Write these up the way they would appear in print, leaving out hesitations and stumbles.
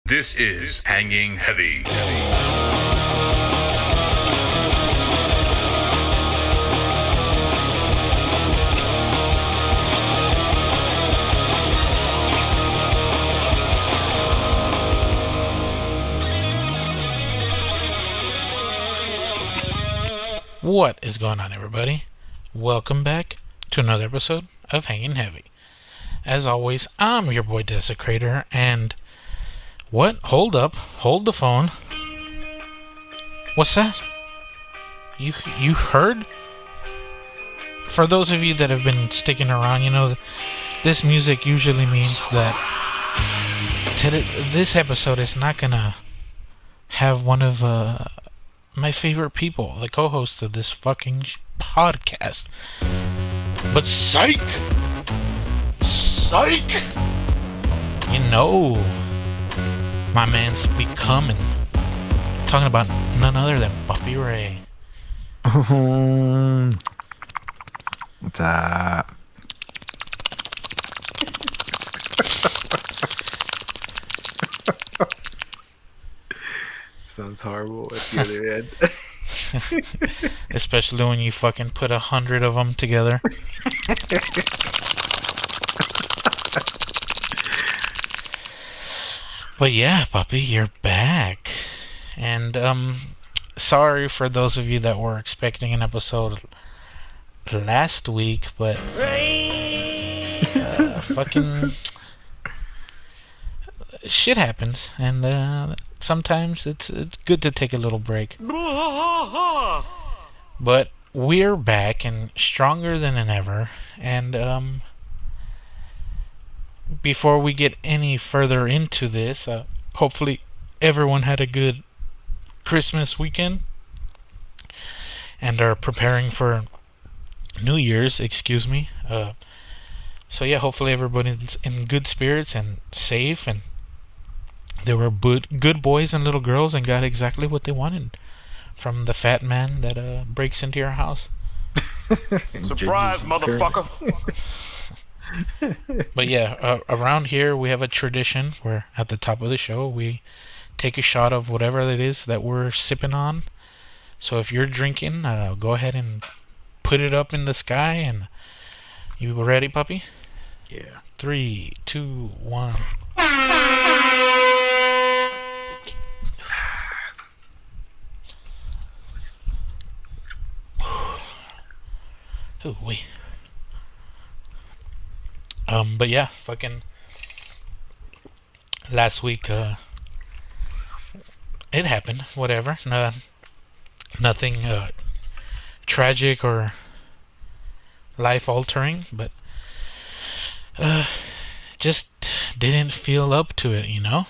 This is Hanging Heavy. What is going on, everybody? Welcome back to another episode of Hanging Heavy. As always, I'm your boy Desecrator, and what? Hold up. Hold the phone. What's that? You heard? For those of you that have been sticking around, you know, this music usually means that this episode is not gonna have one of my favorite people, the co-host of this fucking podcast. But psych! You know, my man's becoming. Talking about none other than Papi Ray. What's up? Sounds horrible at the other end. Especially when you fucking put 100 of them together. But yeah, Papi, you're back. And sorry for those of you that were expecting an episode last week, but fucking shit happens, and sometimes it's good to take a little break. But we're back and stronger than ever, and before we get any further into this, hopefully everyone had a good Christmas weekend and are preparing for New Year's, excuse me. So yeah, hopefully everybody's in good spirits and safe, and they were good boys and little girls and got exactly what they wanted from the fat man that breaks into your house. Surprise, motherfucker! But yeah, around here we have a tradition where at the top of the show we take a shot of whatever it is that we're sipping on. So if you're drinking, go ahead and put it up in the sky. And you ready, puppy? Yeah. 3, 2, 1. Ooh, wait. But yeah, fucking last week, it happened. Whatever. Nothing tragic or life-altering, but just didn't feel up to it, you know?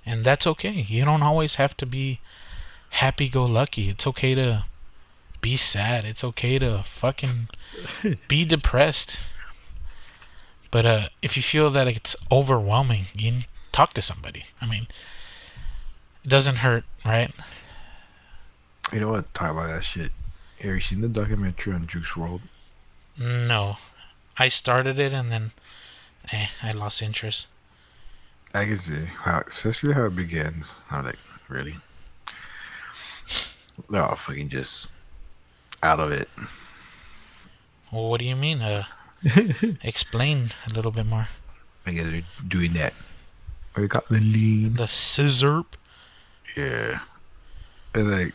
And that's okay. You don't always have to be happy-go-lucky. It's okay to be sad. It's okay to fucking be depressed. But if you feel that it's overwhelming, you talk to somebody. I mean, it doesn't hurt, right? You know what? Talk about that shit. Have you seen the documentary on Juice WRLD? No. I started it and then I lost interest. I can see how, especially how it begins. I'm like, really? They're all fucking just out of it. Well, what do you mean? Explain a little bit more. I guess they're doing that. What do you call it? The lean. The scissor. Yeah. And like,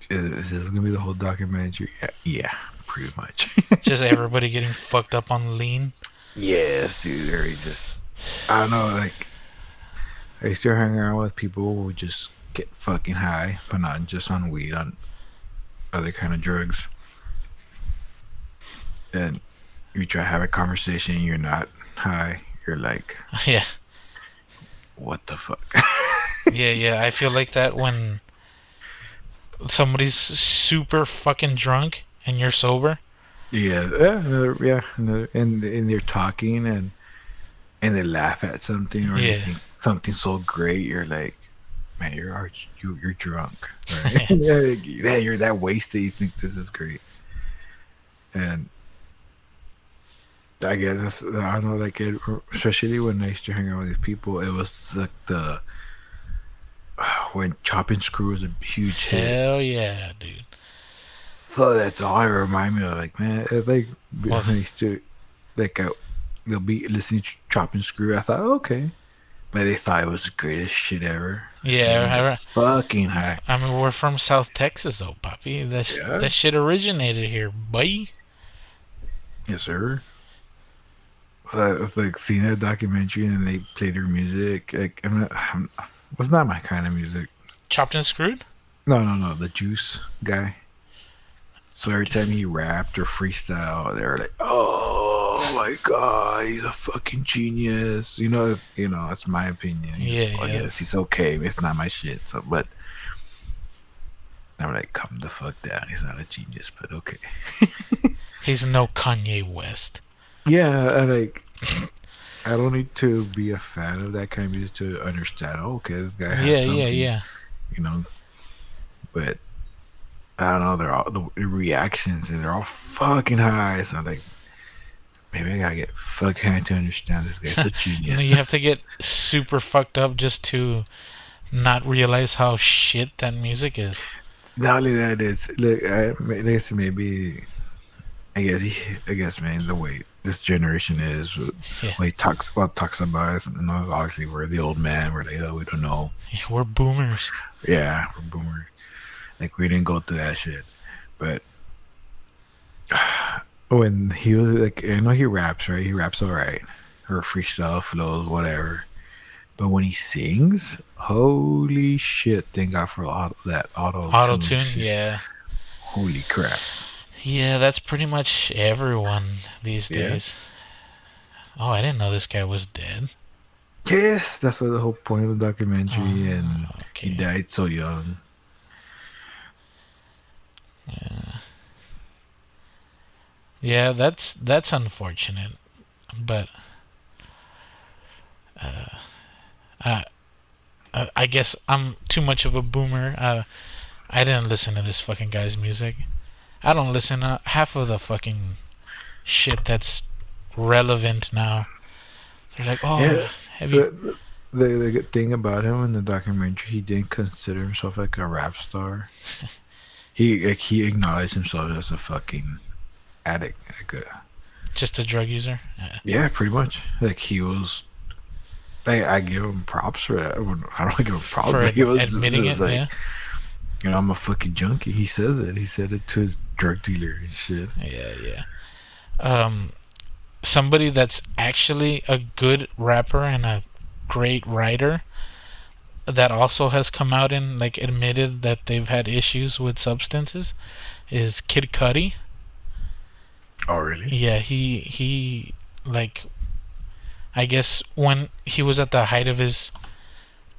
is this gonna be the whole documentary? Yeah, pretty much. Just everybody getting fucked up on lean. Yes, dude. They're just, I don't know, like, I used to hang around with people who just get fucking high, but not just on weed, on other kind of drugs. And you try to have a conversation, you're not high, you're like, Yeah. what the fuck? Yeah. I feel like that when somebody's super fucking drunk and you're sober. And they're talking and they laugh at something or they think something so great. You're like, man, you're drunk, right? Yeah, you're that wasted. You think this is great, and I guess I don't know, like especially when I used to hang out with these people, it was like the when Chop and Screw was a huge hit. Hell yeah, dude. So that's all I remind me of. Like, man, like when Well, I used to like they'll be listening to Chop and Screw. I thought, okay, but they thought it was the greatest shit ever. Shit made me yeah, fucking high. I mean, we're from South Texas, though, Poppy. Yeah, That shit originated here, boy. yes, sir. So it's like seeing that documentary and they play their music. Like, it's not my kind of music. Chopped and screwed? No, the Juice guy. So every time he rapped or freestyle, they were like, "Oh my god, he's a fucking genius." That's my opinion. Yeah, I yeah. guess he's okay. It's not my shit. So, but I'm like, calm the fuck down. He's not a genius, but okay. He's no Kanye West. Yeah, I don't need to be a fan of that kind of music to understand. Oh, okay, this guy has something. Yeah. You know, but I don't know. They're all the reactions and they're all fucking high. So I'm like, maybe I gotta get fucking high to understand this guy's a genius. You have to get super fucked up just to not realize how shit that music is. Not only that, it's look. I guess maybe. I guess, man, the way this generation is, Yeah, when he talks about it, obviously we're the old man. We're like, oh, we don't know. yeah, we're boomers. Yeah, we're boomers. Like we didn't go through that shit. But when he was like, I know he raps, right? He raps all right, or freestyle flows, whatever. But when he sings, holy shit! Thank God for that Auto auto tune tune, shit. yeah. Holy crap! Yeah, that's pretty much everyone these Yeah. days. Oh, I didn't know this guy was dead. Yes, that's what the whole point of the documentary, and he Okay. died so young. Yeah, that's unfortunate. But uh, I guess I'm too much of a boomer. I didn't listen to this fucking guy's music. I don't listen to half of the fucking shit that's relevant now. They're like, Yeah, oh, have you? the good thing about him in the documentary, he didn't consider himself like a rap star. He acknowledged himself as a fucking addict. Just a drug user? Yeah, pretty much. Like he was. I give him props for that. I don't give him props, For but he was admitting just it, like, yeah. I'm a fucking junkie. He says it. He said it to his drug dealer and shit. Yeah. Somebody that's actually a good rapper and a great writer that also has come out and like admitted that they've had issues with substances is Kid Cudi. Oh, really? Yeah, he like I guess when he was at the height of his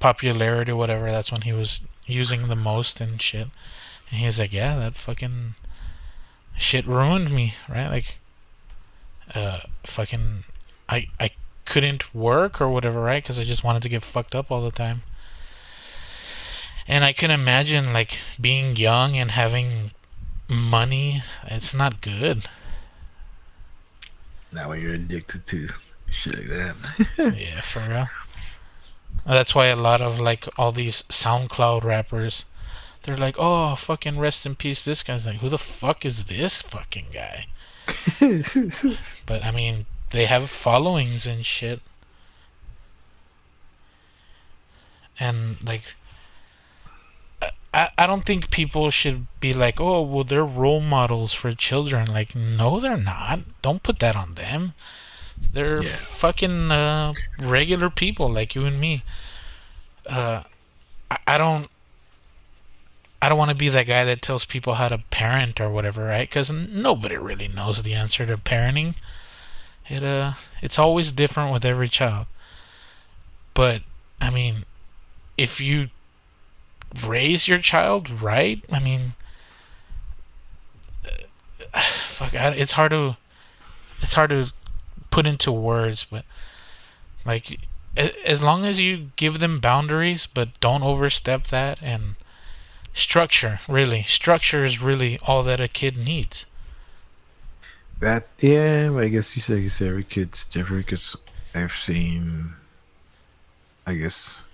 popularity or whatever, that's when he was using the most and shit. And he's like, yeah, that fucking shit ruined me, right? Like, fucking, I couldn't work or whatever, right? Because I just wanted to get fucked up all the time. And I can imagine, like, being young and having money. It's not good. Now when you're addicted to shit like that. Yeah, for real. That's why a lot of, like, all these SoundCloud rappers, they're like, oh, fucking rest in peace, this guy's like, who the fuck is this fucking guy? But, I mean, they have followings and shit. And, like, I don't think people should be like, oh, well, they're role models for children. Like, no, they're not. Don't put that on them. They're Yeah. fucking regular people like you and me. I don't want to be that guy that tells people how to parent or whatever, right? Because nobody really knows the answer to parenting. It's always different with every child. But I mean, if you raise your child right, I mean, fuck, it's hard to put into words, but like, as long as you give them boundaries, but don't overstep that, and structure is really all that a kid needs. That yeah, I guess you say every kid's different because I've seen, I guess,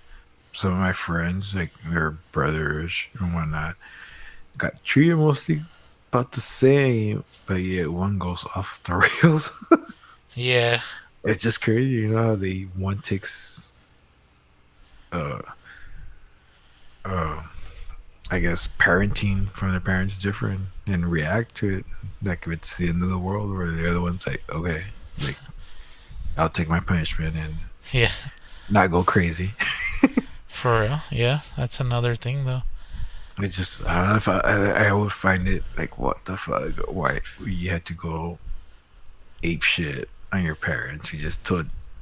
some of my friends, like their brothers and whatnot, got treated mostly about the same, but yet one goes off the rails. Yeah, It's just crazy, you know how the one takes uh uh I guess parenting from their parents different and react to it like if it's the end of the world, where the other one's like, okay, like I'll take my punishment and yeah, not go crazy. for real. Yeah, that's another thing though. It's just I don't know if I would find it like what the fuck, why you had to go ape shit on your parents. You just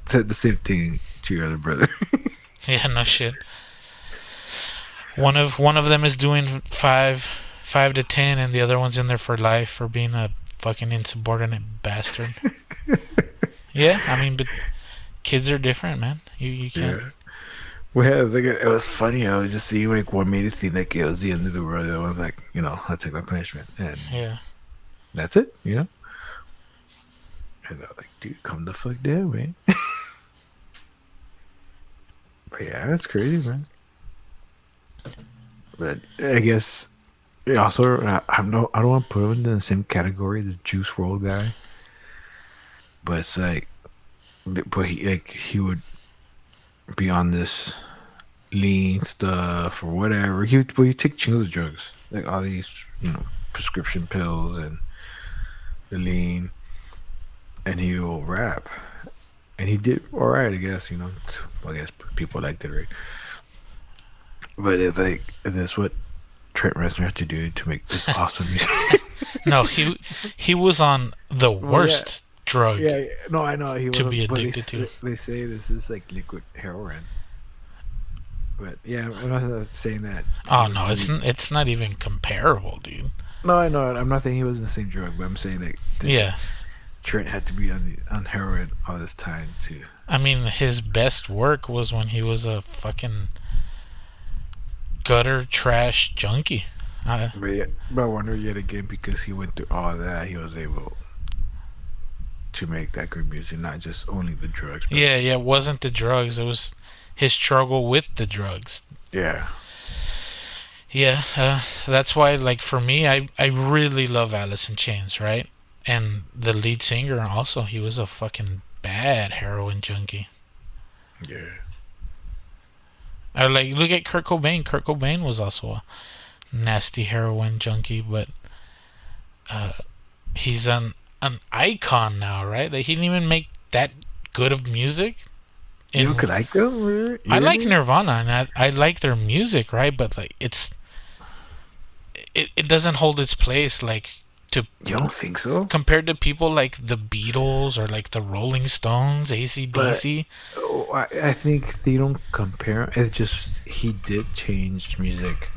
said the same thing to your other brother. Yeah, no shit. One of them is doing 5 to 10, and the other one's in there for life for being a fucking insubordinate bastard. Yeah, I mean, but kids are different, man. You can't. Yeah. We had like it was funny. I was just seeing like what made it seem like it was the end of the world. I was like, I'll take my punishment, and Yeah. that's it, And I was like, dude, come the fuck down, man. But yeah, that's crazy, man. But I guess also I don't want to put him in the same category, the Juice World guy. But it's like, but he would be on this lean stuff or whatever. But he take chingos of drugs, like all these, prescription pills and the lean, and he will rap, and he did all right, I guess. I guess people liked it, right? But it's like, is this what Trent Reznor had to do to make this awesome music? No, he was on the worst drug Yeah, no, I know he to was, be but addicted to. they say this is like liquid heroin. But yeah, I'm not saying that. Oh no, it's not even comparable, dude. No, I know. I'm not saying he was in the same drug, but I'm saying that Yeah. Trent had to be on heroin all this time too. I mean, his best work was when he was a fucking gutter trash junkie. But I wonder yet again, because he went through all that, he was able to make that good music, not just only the drugs. Yeah, it wasn't the drugs. It was his struggle with the drugs. Yeah. Yeah, that's why, like, for me, I really love Alice in Chains, right? And the lead singer also, he was a fucking bad heroin junkie. Yeah. I like, look at Kurt Cobain. Kurt Cobain was also a nasty heroin junkie, but he's an icon now, right? Like, he didn't even make that good of music. You could like them? Really? I like Nirvana, and I like their music, right? But like, it doesn't hold its place, like, to. You don't think so? Compared to people like the Beatles or like the Rolling Stones, AC/DC. I think they don't compare. It's just he did change music.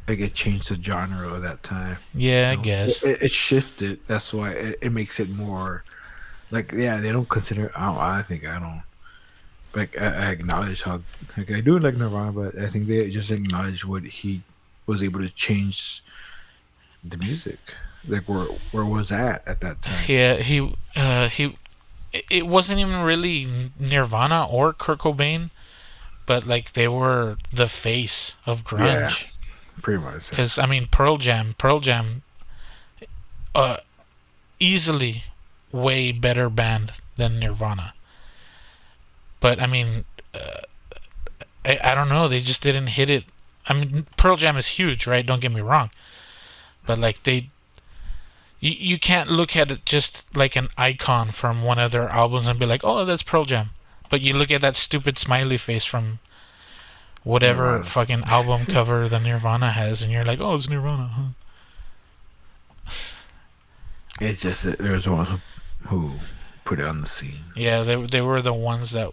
Like, it changed the genre of that time. Yeah, I guess. It shifted. That's why it makes it more like, yeah, they don't consider. I think I don't. Like, I acknowledge how, like, I do like Nirvana, but I think they just acknowledge what he was able to change the music, like where was at that time. Yeah, he it wasn't even really Nirvana or Kurt Cobain, but like, they were the face of grunge. Yeah, pretty much. Because I mean, Pearl Jam, easily way better band than Nirvana. But I mean, I don't know. They just didn't hit it. I mean, Pearl Jam is huge, right? Don't get me wrong. But like, you can't look at it just like an icon from one of their albums and be like, oh, that's Pearl Jam. But you look at that stupid smiley face from whatever Nirvana. fucking album cover the Nirvana has, and you're like, oh, it's Nirvana, huh? It's just that there's one who put it on the scene. Yeah, they were the ones that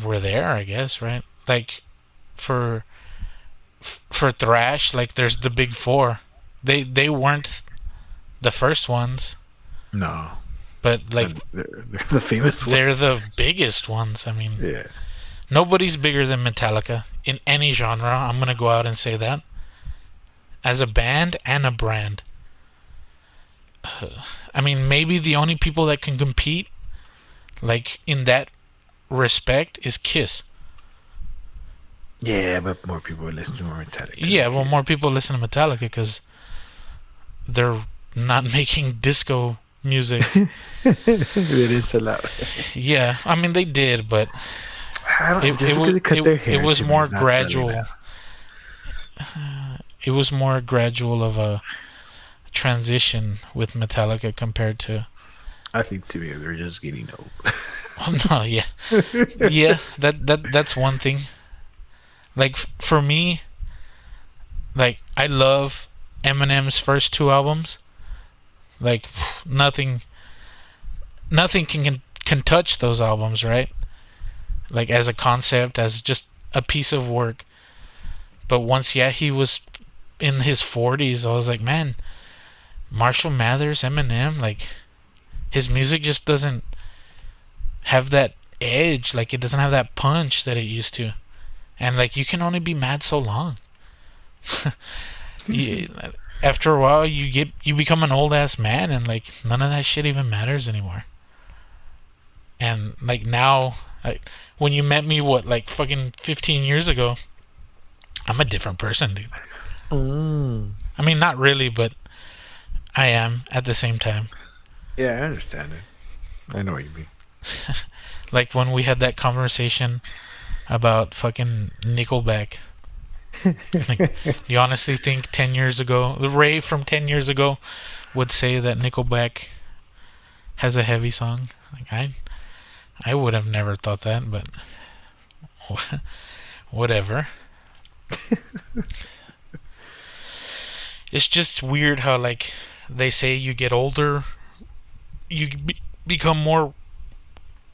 were there, I guess, right? Like, for thrash, like, there's the big four. They weren't the first ones, No, but like, they're the famous one. they're the biggest ones. I mean, Yeah. nobody's bigger than Metallica in any genre. I'm gonna go out and say that, as a band and a brand. I mean, maybe the only people that can compete, like, in that respect, is Kiss. Yeah, but more people listen to more Metallica. Yeah, well, more people listen to Metallica because they're not making disco music. They didn't sell out. Yeah, I mean, they did, but it was more gradual. It was more gradual of a transition with Metallica compared to. I think to me they're just getting old. Oh no, yeah, yeah. That's one thing. Like for me, like I love Eminem's first two albums. Like nothing can touch those albums, right? Like as a concept, as just a piece of work. But once, he was in his 40s, I was like, man, Marshall Mathers, Eminem, like his music just doesn't have that edge. Like it doesn't have that punch that it used to. And like you can only be mad so long. After a while, you become an old ass man, and like none of that shit even matters anymore. And like now, when you met me, like fucking 15 years ago, I'm a different person, dude. I mean, not really, but I am at the same time. Yeah, I understand it. I know what you mean. Like when we had that conversation about fucking Nickelback. Like, you honestly think 10 years ago, the Ray from 10 years ago would say that Nickelback has a heavy song? Like I would have never thought that, but whatever. It's just weird how, like, they say you get older, you become more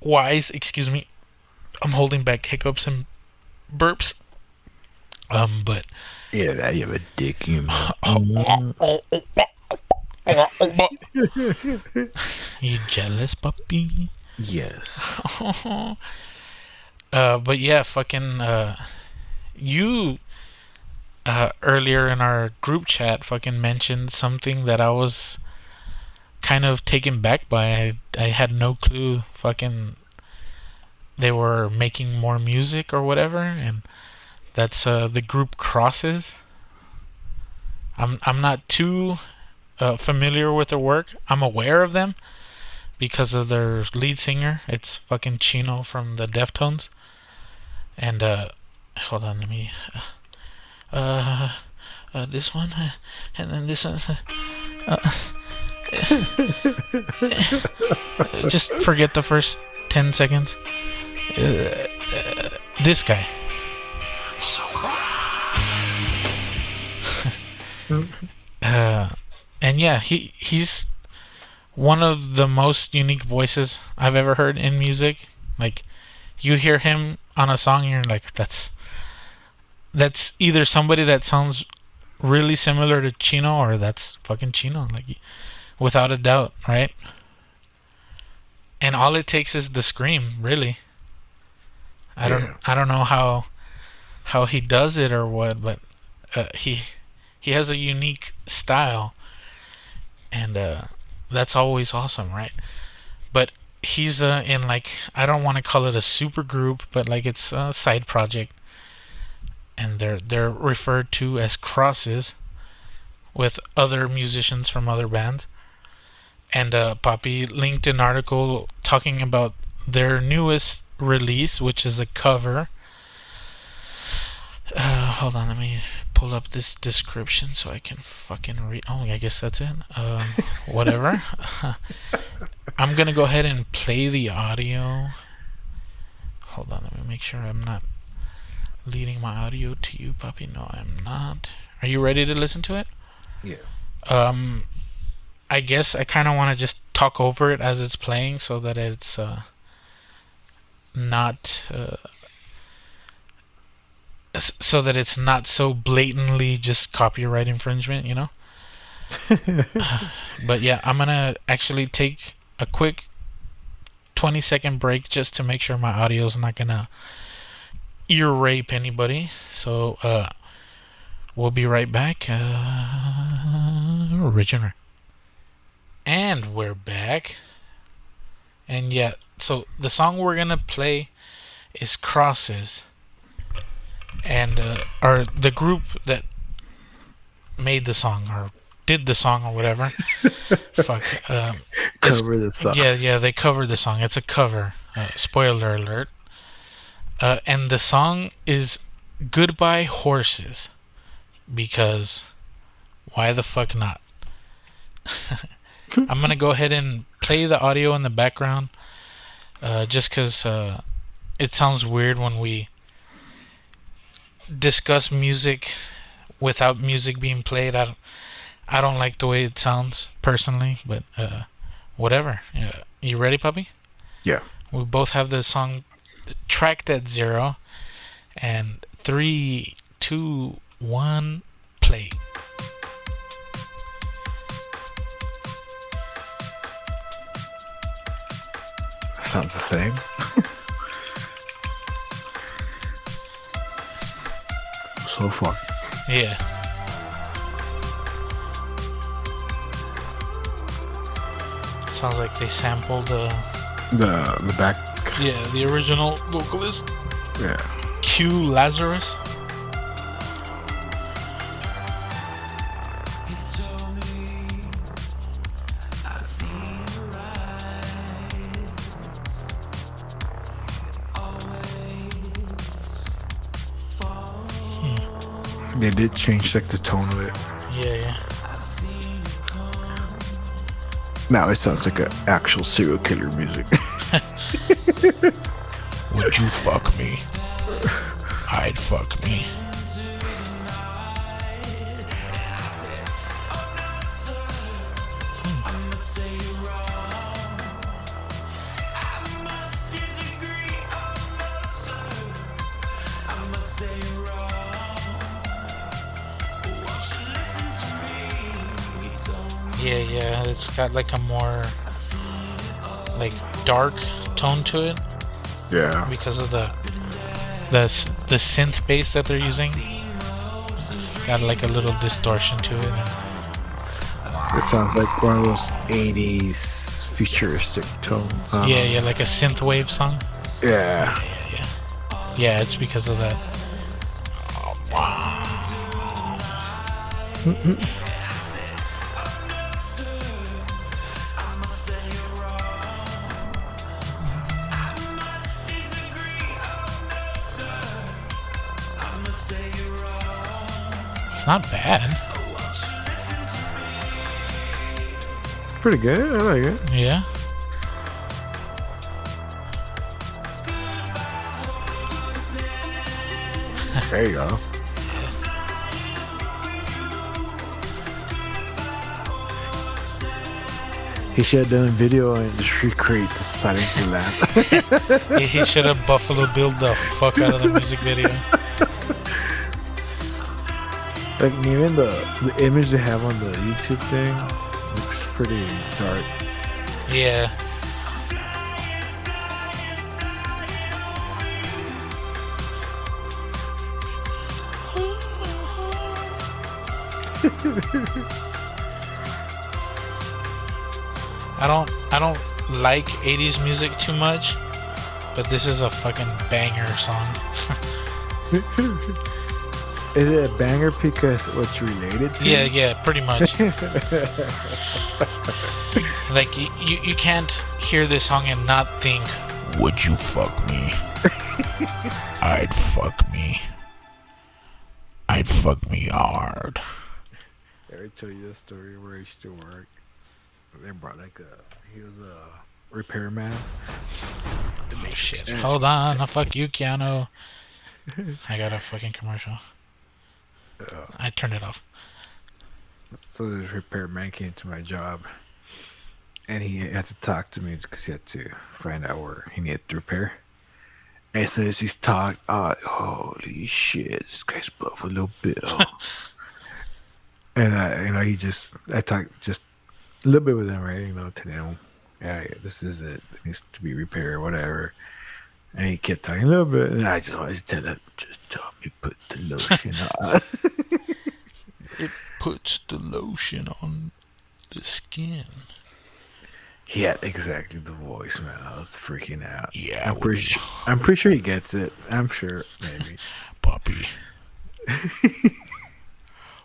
wise. Excuse me, I'm holding back hiccups and burps. But yeah, that you have a dick, you know. You jealous, puppy? Yes. But yeah, fucking you earlier in our group chat fucking mentioned something that I was kind of taken back by. I had no clue fucking they were making more music or whatever, and that's the group Crosses. I'm not too familiar with their work. I'm aware of them because of their lead singer. It's fucking Chino from the Deftones. And hold on, let me this one, and then this one. Just forget the first 10 seconds. This guy. And yeah, he's one of the most unique voices I've ever heard in music. Like, you hear him on a song and you're like, that's either somebody that sounds really similar to Chino, or that's fucking Chino, like, without a doubt, right? And all it takes is the scream, really. I don't know how he does it or what, but he has a unique style, and that's always awesome, right? But he's in, like, I don't want to call it a super group, but like it's a side project, and they're referred to as Crosses, with other musicians from other bands. And Papi linked an article talking about their newest release, which is a cover. Hold on, let me pull up this description so I can fucking read. Oh, I guess that's it. Whatever. I'm gonna go ahead and play the audio. Hold on, let me make sure I'm not leading my audio to you, Papi. No, I'm not. Are you ready to listen to it? Yeah. I guess I kind of want to just talk over it as it's playing, so that it's not so that it's not so blatantly just copyright infringement, you know. But yeah, I'm gonna actually take a quick 20-second break just to make sure my audio is not gonna ear rape anybody. So we'll be right back. Original. And we're back. And yeah, so the song we're gonna play is Crosses. And the group that made the song or did the song or whatever. Fuck. Cover the song. Yeah, they covered the song. It's a cover. Spoiler alert. And the song is Goodbye Horses. Because why the fuck not? I'm gonna go ahead and play the audio in the background, just because it sounds weird when we discuss music without music being played. I don't like the way it sounds personally, but whatever. You ready, puppy? Yeah. We both have the song tracked at 0, and 3, 2, 1, play. Sounds the same. So far. Yeah. Sounds like they sampled the back. Yeah, the original vocalist. Yeah. Q Lazarus. They did change like the tone of it. Yeah. Now it sounds like an actual serial killer music. Would you fuck me? I'd fuck me. Yeah, it's got like a more like dark tone to it. Yeah. Because of the synth bass that they're using. It's got like a little distortion to it. It sounds like one of those 80s futuristic tones. Yeah, like a synth wave song. Yeah. Yeah, it's because of that. Oh, wow. It's not bad. Pretty good. I like it. Yeah. There you go. He should have done a video and just recreate the Silence of the Lamb. He should have Buffalo Billed the fuck out of the music video. Like even the image they have on the YouTube thing looks pretty dark. Yeah. I don't like 80s music too much, but this is a fucking banger song. Is it a banger because what's related to? Yeah, pretty much. Like you can't hear this song and not think, would you fuck me? I'd fuck me. I'd fuck me hard. I ever tell you the story where he used to work? They brought he was a repairman. Oh shit! Hold on, I'll fuck you, Keanu. I got a fucking commercial. I turned it off. So this repairman came to my job, and he had to talk to me because he had to find out where he needed to repair. And as soon as he's talked, holy shit, this guy's Buffalo Bill. And I talked just a little bit with him, right? Telling him, yeah, this is it. It needs to be repaired, or whatever. And he kept talking a little bit, and I just wanted to tell him, just tell me put the lotion on. It puts the lotion on the skin. He had exactly the voice, man. I was freaking out. Yeah, I'm pretty sure he gets it. I'm sure, maybe. Puppy.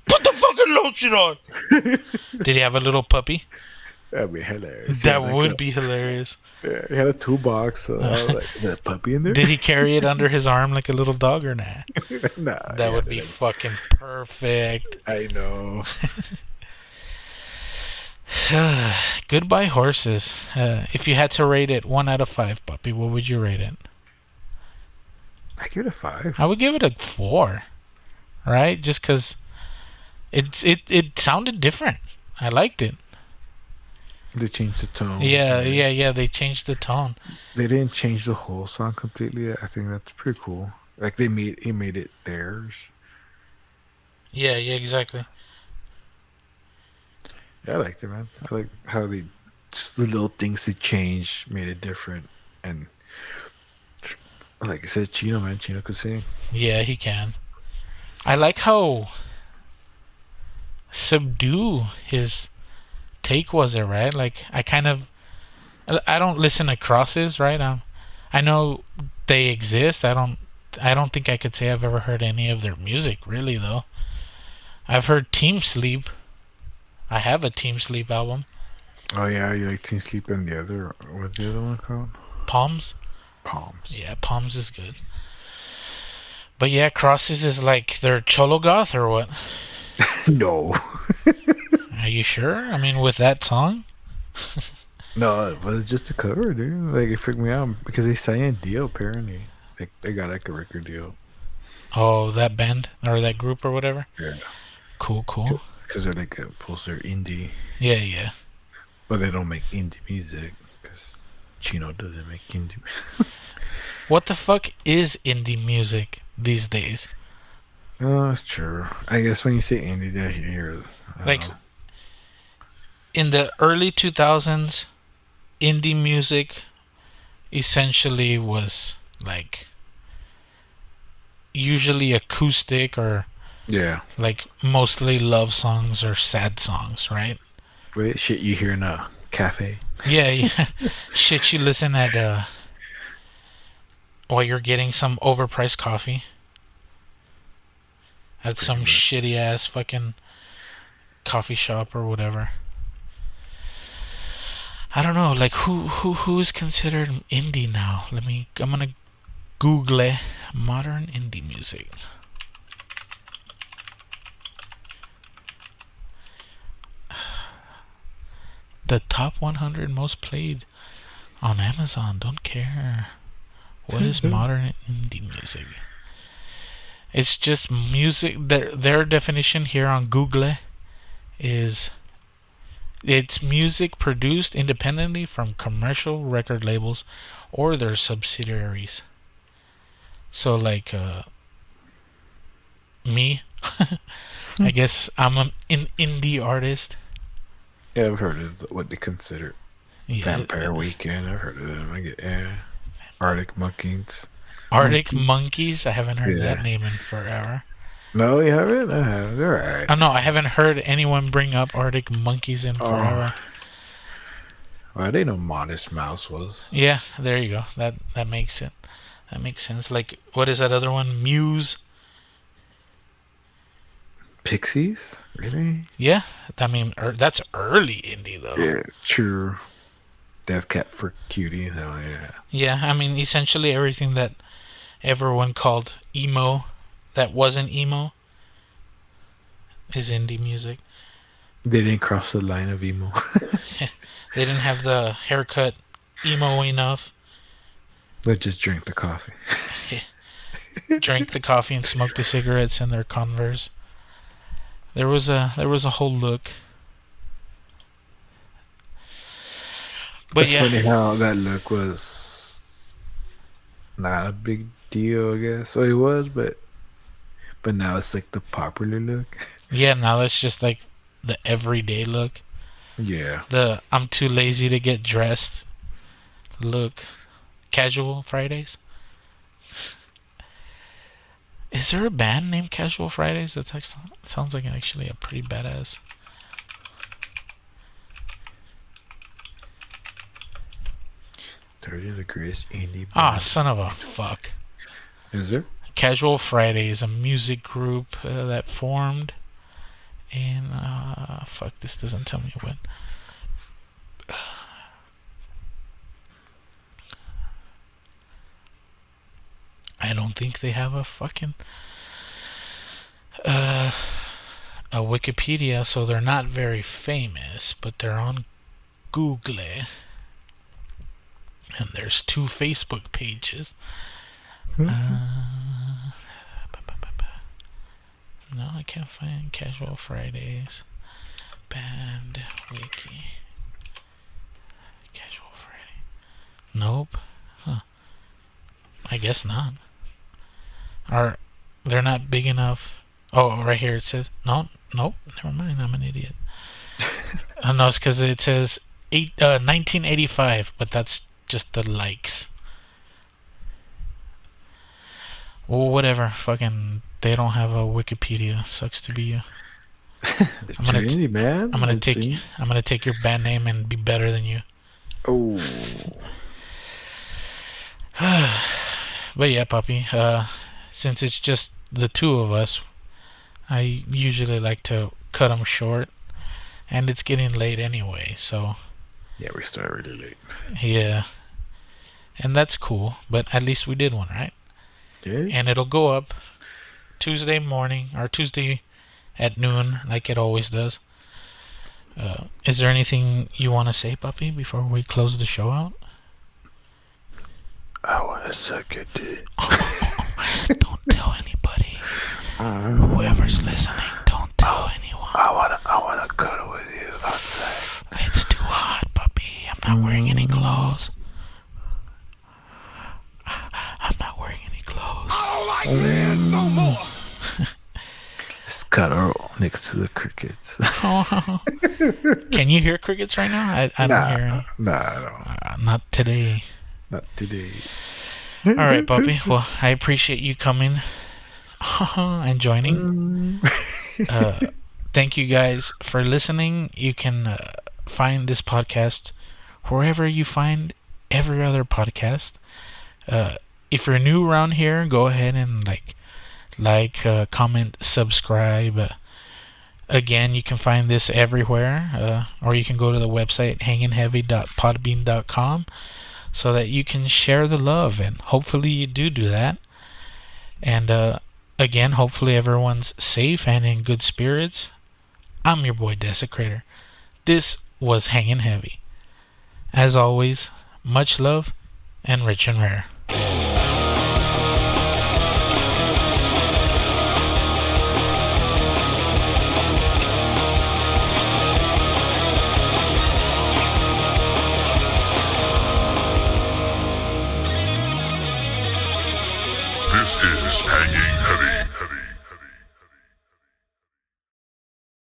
Put the fucking lotion on. Did he have a little puppy? That'd be hilarious. That would be hilarious. Yeah, he had a toolbox. So I was like, is that a puppy in there? Did he carry it under his arm like a little dog or not? Nah. That would be fucking perfect. I know. Goodbye horses. If you had to rate it 1 out of 5, puppy, what would you rate it? I give it a 5. I would give it a 4. Right? Just because it sounded different. I liked it. They changed the tone. Yeah. They changed the tone. They didn't change the whole song completely. I think that's pretty cool. Like he made it theirs. Yeah, exactly. Yeah, I liked it, man. I like how they just the little things they changed made it different. And like I said, Chino could sing. Yeah, he can. I like how subdued his take was, it right? Like I don't listen to crosses, right? I know they exist. I don't think I could say I've ever heard any of their music, really, though. I've heard Team Sleep. I have a Team Sleep album. Oh yeah, you like Teen Sleep and what's the other one called? Palms. Yeah, Palms is good. But yeah, Crosses is like their Cholo Goth or what? No. Are you sure? I mean, with that song? No, it was just a cover, dude. Like it freaked me out because they signed a deal apparently. Like they got like a record deal. Oh, that band or that group or whatever? Yeah. Cool. Because they're like they're indie. Yeah. But they don't make indie music because Chino doesn't make indie. What the fuck is indie music these days? Oh, that's true. I guess when you say indie, that you hear like in the early 2000s, indie music essentially was like usually acoustic or like mostly love songs or sad songs, right? Wait, shit you hear in a cafe. Yeah. Shit you listen at while you're getting some overpriced coffee at some shitty ass fucking coffee shop or whatever. I don't know, like who is considered indie now? I'm gonna Google modern indie music. The top 100 most played on Amazon. Don't care. What is modern indie music? It's just music. Their definition here on Google is it's music produced independently from commercial record labels or their subsidiaries. So like me, I guess I'm an indie artist. Yeah, I've heard of what they consider Vampire Weekend. I've heard of them. I get Arctic Monkeys. Arctic Monkeys? I haven't heard that name in forever. No, you haven't? I have. They're alright. Oh no, I haven't heard anyone bring up Arctic Monkeys in forever. Well, I didn't know Modest Mouse was. Yeah, there you go. That makes it. That makes sense. Like, what is that other one? Muse. Pixies? Really? Yeah, I mean that's early indie though. Yeah, true. Death Cat for Cutie, though. Yeah. Yeah, I mean essentially everything that everyone called emo, that wasn't emo, is indie music. They didn't cross the line of emo. They didn't have the haircut emo enough. They just drink the coffee. Drank the coffee and smoked the cigarettes in their Converse. There was a whole look. But it's funny how that look was not a big deal, I guess. So it was, but now it's like the popular look. Yeah, now that's just like the everyday look. Yeah. The I'm too lazy to get dressed look. Casual Fridays. Is there a band named Casual Fridays? That's sounds like actually a pretty badass. 30 of the greatest indie Ah, bands. son of a fuck. Is there? Casual Friday is a music group that formed in... fuck, this doesn't tell me when. I don't think they have a fucking... a Wikipedia, so they're not very famous, but they're on Google. And there's 2 Facebook pages. No, I can't find Casual Fridays. Band Wiki. Casual Friday. Nope. Huh. I guess not. They're not big enough. Oh, right here it says... Nope. Never mind. I'm an idiot. No, it's because it says 1985, but that's just the likes. Well, whatever. Fucking, they don't have a Wikipedia. Sucks to be you. I'm Trinity, man. I'm gonna take your band name and be better than you. Oh. But yeah, puppy. Since it's just the 2 of us, I usually like to cut them short, and it's getting late anyway. So. Yeah, we start really late. Yeah. And that's cool, but at least we did one, right? Yeah. And it'll go up Tuesday morning, or Tuesday at noon, like it always does. Is there anything you want to say, puppy, before we close the show out? I want to suck a dick. Don't tell anybody. Whoever's listening, don't tell anyone. I wanna cuddle with you outside. It's too hot, puppy. I'm not wearing any clothes. I'm not wearing any clothes. I don't like this no more. Let's cuddle next to the crickets. Can you hear crickets right now? I don't hear any. Nah, I don't. Not today. Not today. All right, puppy. Well, I appreciate you coming and joining. Thank you guys for listening. You can find this podcast wherever you find every other podcast. If you're new around here, go ahead and comment, subscribe. Again, you can find this everywhere, or you can go to the website hangingheavy.podbean.com so that you can share the love, and hopefully you do that. And again, hopefully everyone's safe and in good spirits. I'm your boy Desecrator. This was Hanging Heavy. As always, much love and rich and rare. This is Hanging Heavy.